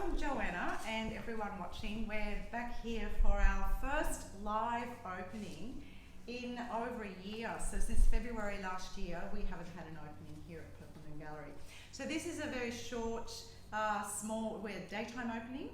I'm Joanna, and everyone watching. We're back here for our first live opening in over a year. So since February last year, we haven't had an opening here at Purple Moon Gallery. So this is a very short, we're daytime opening.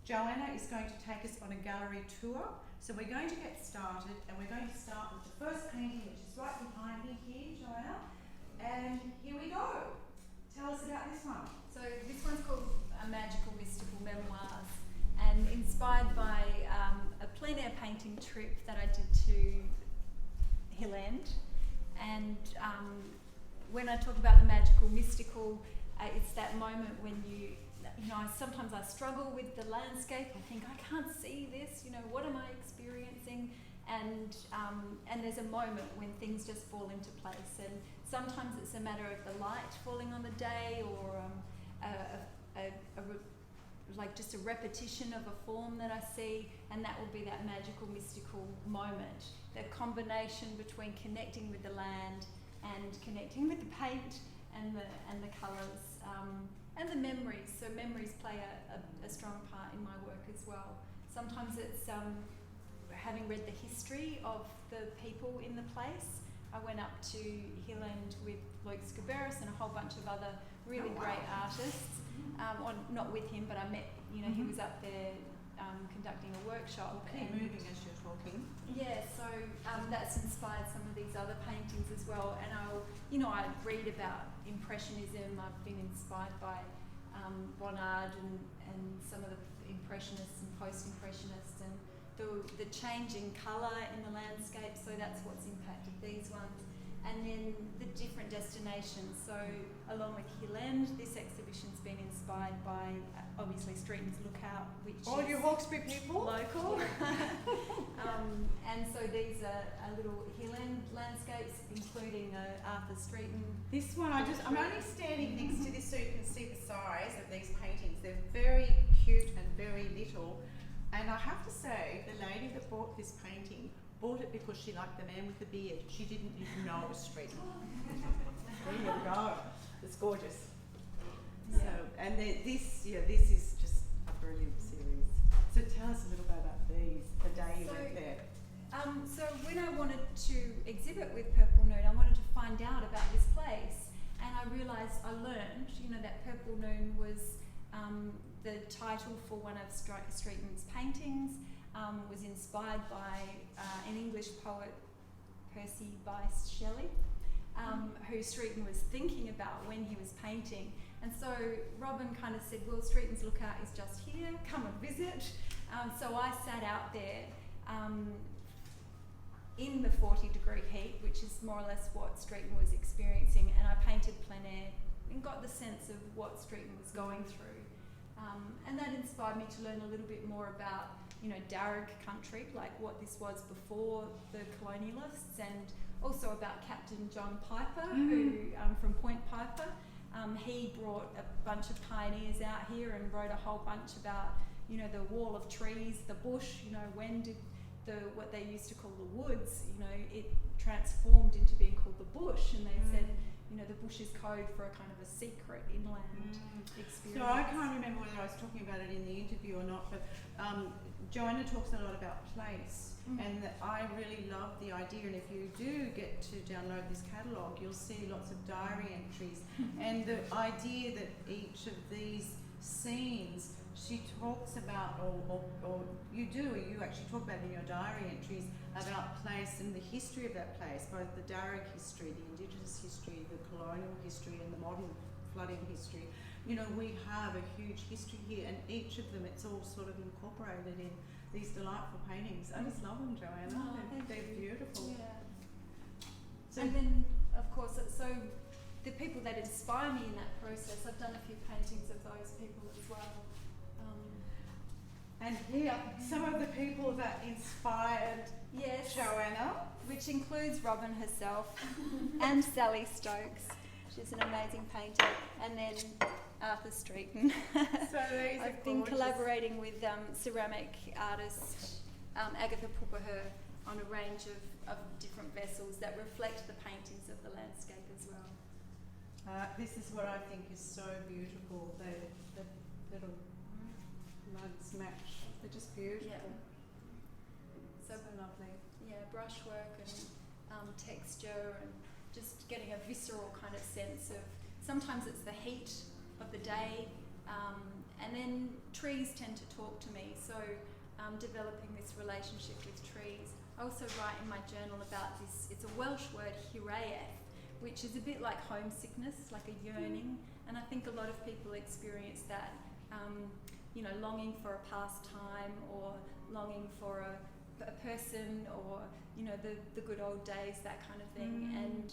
Joanna is going to take us on a gallery tour. So we're going to get started, and we're going to start with the first painting, which is right behind me here, Joanna. And here we go. Tell us about this one. So this one's called Magical Mystical Memoirs, and inspired by a plein air painting trip that I did to Hill End. And when I talk about the magical mystical, it's that moment when you know, sometimes I struggle with the landscape. I think, I can't see this, what am I experiencing? And there's a moment when things just fall into place. And sometimes it's a matter of the light falling on the day, or like just a repetition of a form that I see, and that will be that magical mystical moment. The combination between connecting with the land and connecting with the paint and the colours. And the memories. So memories play a strong part in my work as well. Sometimes it's having read the history of the people in the place. I went up to Hill End with Luke Scaberis and a whole bunch of other really great artists. Not with him, but I met, he was up there conducting a workshop. Keep moving as you're talking. Yeah, so that's inspired some of these other paintings as well. And I read about Impressionism. I've been inspired by Bonnard and some of the Impressionists and Post-Impressionists, and the changing colour in the landscape. So that's what's impacted these ones. And then the different destinations. So along with Hill End, this exhibition's been inspired by obviously Streeton's Lookout, which all is you Hawkesbury people local. And so these are little Hill End landscapes, including Arthur Streeton. This one, I'm only standing next to this so you can see the size of these paintings. They're very cute and very little. And I have to say, the lady that bought this painting bought it because she liked the man with the beard. She didn't even know it was Streeton. There you go. It's gorgeous. Yeah. So, and this is just a brilliant series. So tell us a little bit about these, the day you went there. So when I wanted to exhibit with Purple Noon, I wanted to find out about this place, and I realised, I learned, that Purple Noon was the title for one of Streeton's paintings, was inspired by an English poet, Percy Bysshe Shelley, who Streeton was thinking about when he was painting. And so Robyn kind of said, well, Streeton's Lookout is just here, come and visit. So I sat out there in the 40-degree heat, which is more or less what Streeton was experiencing, and I painted plein air and got the sense of what Streeton was going through. And that inspired me to learn a little bit more about, Darug country, like what this was before the colonialists, and also about Captain John Piper, who from Point Piper. He brought a bunch of pioneers out here and wrote a whole bunch about, the wall of trees, the bush, when did what they used to call the woods, it transformed into being called the bush, and they said, the bush is code for a kind of a secret inland experience. So I can't remember whether I was talking about it in the interview or not, but Joanna talks a lot about place, and that I really love the idea, and if you do get to download this catalogue, you'll see lots of diary entries, and the idea that each of these scenes she talks about, or you actually talk about in your diary entries about place and the history of that place, both the Darug history, the Indigenous history, the colonial history, and the modern flooding history. We have a huge history here, and each of them, it's all sort of incorporated in these delightful paintings. I just love them, Joanna. Oh, they're beautiful. Yeah. So, and then, of course, so the people that inspire me in that process, I've done a few paintings of those people as well. And here, some of the people that inspired Joanna. Which includes Robyn herself and Sally Stokes. She's an amazing painter. And then Arthur Streeton. So these I've been collaborating with ceramic artist Agatha Puppaher on a range of different vessels that reflect the paintings of the landscape as well. This is what I think is so beautiful, the little mugs match. They're just beautiful. Yeah. So lovely. Yeah, brushwork and texture and just getting a visceral kind of sense of, sometimes it's the heat of the day, and then trees tend to talk to me, so developing this relationship with trees. I also write in my journal about this, it's a Welsh word, hiraeth, which is a bit like homesickness, like a yearning, and I think a lot of people experience that, longing for a pastime or longing for a person, or the good old days, that kind of thing. And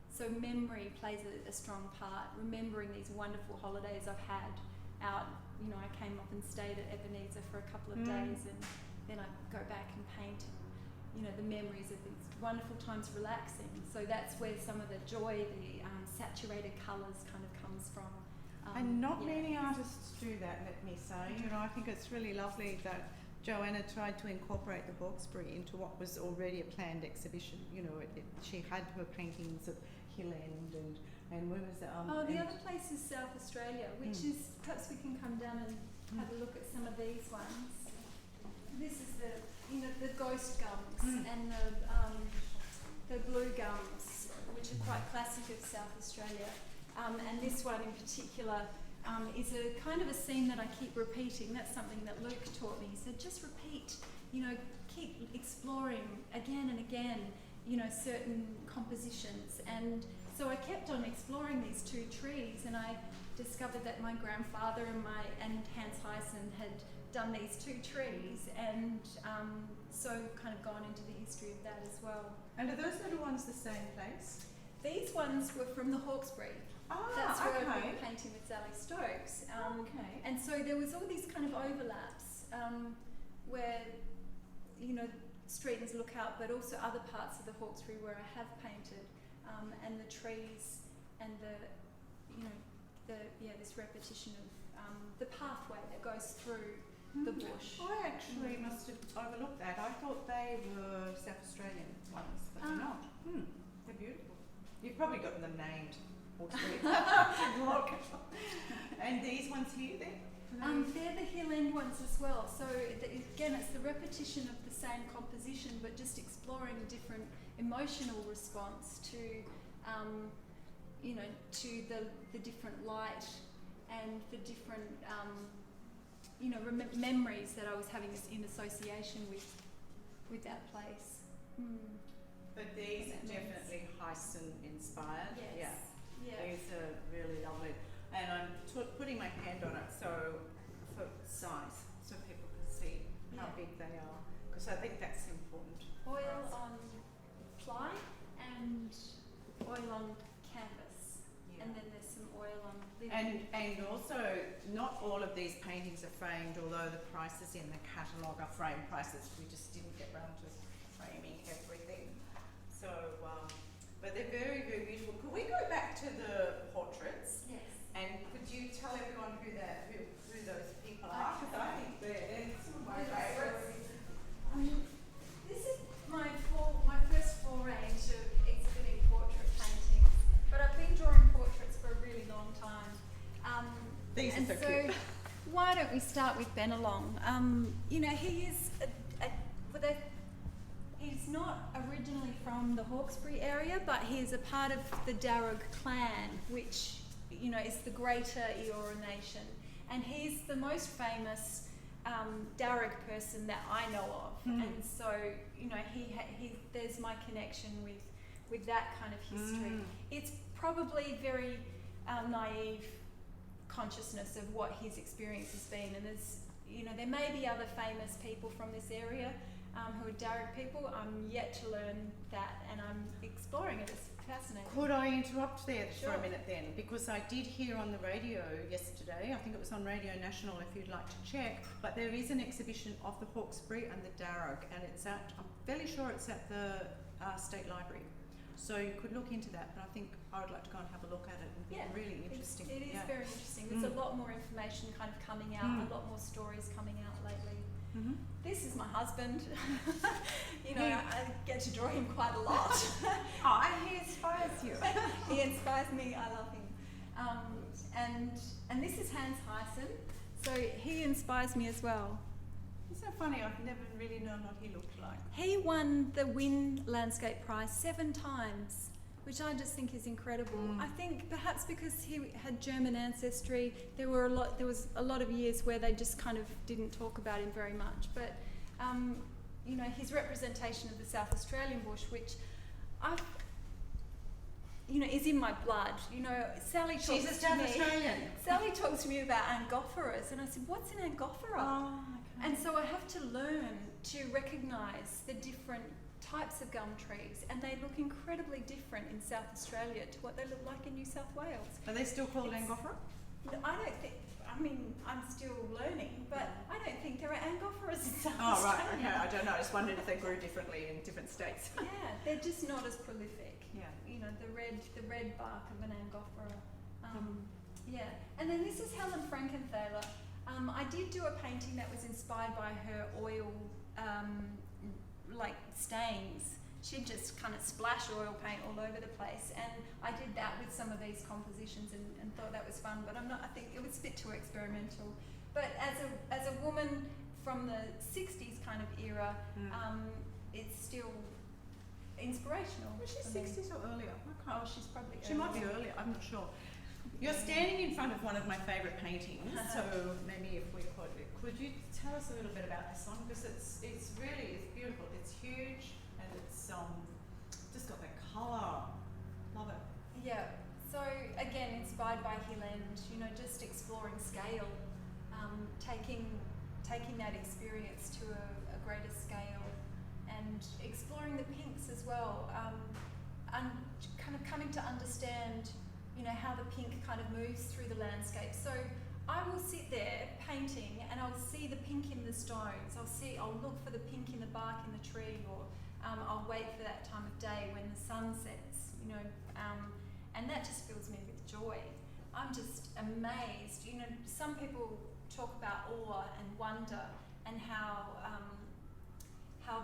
so memory plays a strong part, remembering these wonderful holidays I've had out. I came up and stayed at Ebenezer for a couple of days, and then I go back and paint, the memories of these wonderful times relaxing. So that's where some of the joy, the saturated colours kind of comes from. And not many artists do that, let me say. I think it's really lovely that Joanna tried to incorporate the Hawkesbury into what was already a planned exhibition. She had her paintings at Hill End and where was it? The other place is South Australia, which is, perhaps we can come down and have a look at some of these ones. This is the ghost gums and the blue gums, which are quite classic of South Australia. And this one in particular is a kind of a scene that I keep repeating. That's something that Luke taught me. He said, just repeat, keep exploring again and again, certain compositions. And so I kept on exploring these two trees, and I discovered that my grandfather and Hans Hyson had done these two trees, and so kind of gone into the history of that as well. And are those little ones the same place? These ones were from the Hawkesbury. That's where I've been painting with Sally Stokes. And so there was all these kind of overlaps where, Streetons look out, but also other parts of the Hawkesbury where I have painted, and the trees and this repetition of the pathway that goes through the bush. I actually must have overlooked that. I thought they were South Australian ones, but they're not. They're beautiful. You've probably gotten them named. And these ones here, they're the Hill End ones as well. So again, it's the repetition of the same composition, but just exploring a different emotional response to, to the different light and the different, memories that I was having in association with that place. But these are definitely Hyson inspired. Yes. Yeah. These are really lovely. And I'm putting my hand on it for size, so people can see how big they are, because I think that's important. Oil on ply and oil on canvas, and then there's some oil on linen. And also, not all of these paintings are framed, although the prices in the catalogue are frame prices. We just didn't get round to framing everything. So, but they're very, very beautiful. Could we go back to the portraits? Yes. And could you tell everyone who those people are? Because I think they're some of my favourites. This is my first foray into exhibiting portrait paintings, but I've been drawing portraits for a really long time. These are so cute. Why don't we start with Bennelong? He is he's not originally from the Hawkesbury area, but he is a part of the Darug clan, which is the greater Eora nation, and he's the most famous Darug person that I know of. And so there's my connection with that kind of history. It's probably very naive consciousness of what his experience has been, and there's there may be other famous people from this area who are Darug people. I'm yet to learn that, and I'm exploring it. It's fascinating. Could I interrupt there Sure. for a minute then? Because I did hear on the radio yesterday, I think it was on Radio National if you'd like to check, but there is an exhibition of the Hawkesbury and the Darug, and I'm fairly sure it's at the State Library. So you could look into that, but I think I would like to go and have a look at it. It'd be really interesting. It is very interesting. There's a lot more information kind of coming out, a lot more stories coming out lately. This is my husband. I get to draw him quite a lot. He inspires you. He inspires me. I love him. And this is Hans Hyson. So he inspires me as well. It's so funny, I've never really known what he looked like. He won the Win Landscape Prize 7 times, which I just think is incredible. I think perhaps because he had German ancestry, there was a lot of years where they just kind of didn't talk about him very much. But you know, his representation of the South Australian bush, which is in my blood. You know, Sally talks She's a South Australian. Sally talks to me about Angophoras, and I said, "What's an Angophora?" Oh, okay. And so I have to learn to recognise the different types of gum trees, and they look incredibly different in South Australia to what they look like in New South Wales. Are they still called Angophora? No, I don't think. I mean, I'm still learning, but I don't think there are Angophoras in South Oh, right, Australia. okay, I don't know. I just wondered if they grew differently in different states. Yeah, they're just not as prolific. Yeah. You know, the red bark of an Angophora. Yeah, and then this is Helen Frankenthaler. I did do a painting that was inspired by her oil, like stains. She'd just kind of splash oil paint all over the place, and I did that with some of these compositions and thought that was fun. But I think it was a bit too experimental. But as a woman from the 60s kind of era, it's still inspirational. Was she for me. 60s or earlier? Oh, she's probably She might be earlier, I'm not sure. You're standing in front of one of my favourite paintings, so maybe if we could you tell us a little bit about this one? Because it's beautiful, it's huge, and it's just got that colour. Love it. Yeah. So again, inspired by Hilland, you know, just exploring scale, taking that experience to a greater scale, and exploring the pinks as well, and kind of coming to understand, you know, how the pink kind of moves through the landscape. So I will sit there painting, and I'll see the pink in the stones. I'll look for the pink in the bark in the tree, or I'll wait for that time of day when the sun sets, you know, and that just fills me with joy. I'm just amazed. You know, some people talk about awe and wonder, and how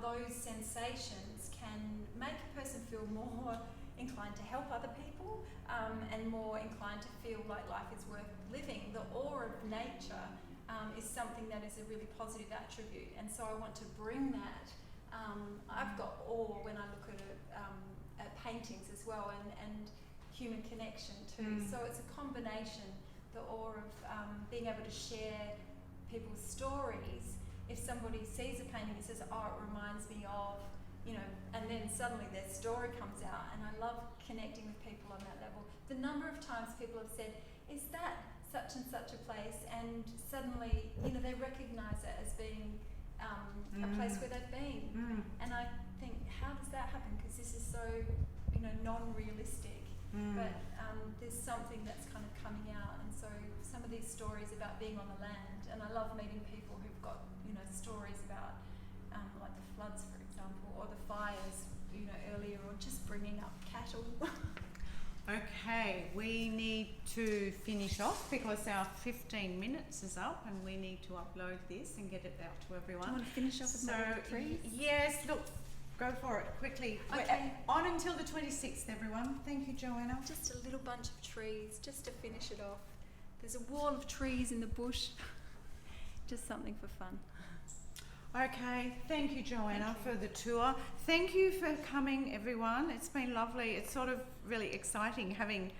those sensations can make a person feel more inclined to help other people, and more inclined to feel like life is worth living. The awe of nature is something that is a really positive attribute, and so I want to bring that. I've got awe when I look at paintings as well, and human connection too. So it's a combination, the awe of being able to share people's stories. If somebody sees a painting and says, "Oh, it reminds me of," you know, and then suddenly their story comes out, and I love connecting with people on that level. The number of times people have said, "Is that such and such a place?" and suddenly, you know, they recognise it as being a place where they've been. And I think, how does that happen? Because this is so, you know, non-realistic. But there's something that's kind of coming out, and so some of these stories about being on the land, and I love meeting people who've got, you know, stories about like the floods, for example, or the fires, you know, earlier, or just bringing up cattle. Okay, we need to finish off because our 15 minutes is up, and we need to upload this and get it out to everyone. Do you want to finish off with my trees? Yes, look, go for it quickly. Okay. We're on until the 26th, everyone. Thank you, Joanna. Just a little bunch of trees, just to finish it off. There's a wall of trees in the bush. Just something for fun. Okay, thank you, Joanna, for the tour. Thank you for coming, everyone. It's been lovely. It's sort of really exciting having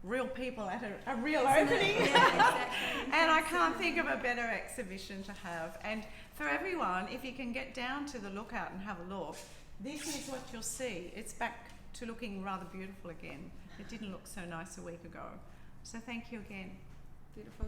real people at a real opening. Yeah, exactly. And I can't think of a better exhibition to have. And for everyone, if you can get down to the lookout and have a look, this is what you'll see. It's back to looking rather beautiful again. It didn't look so nice a week ago. So thank you again. Beautiful.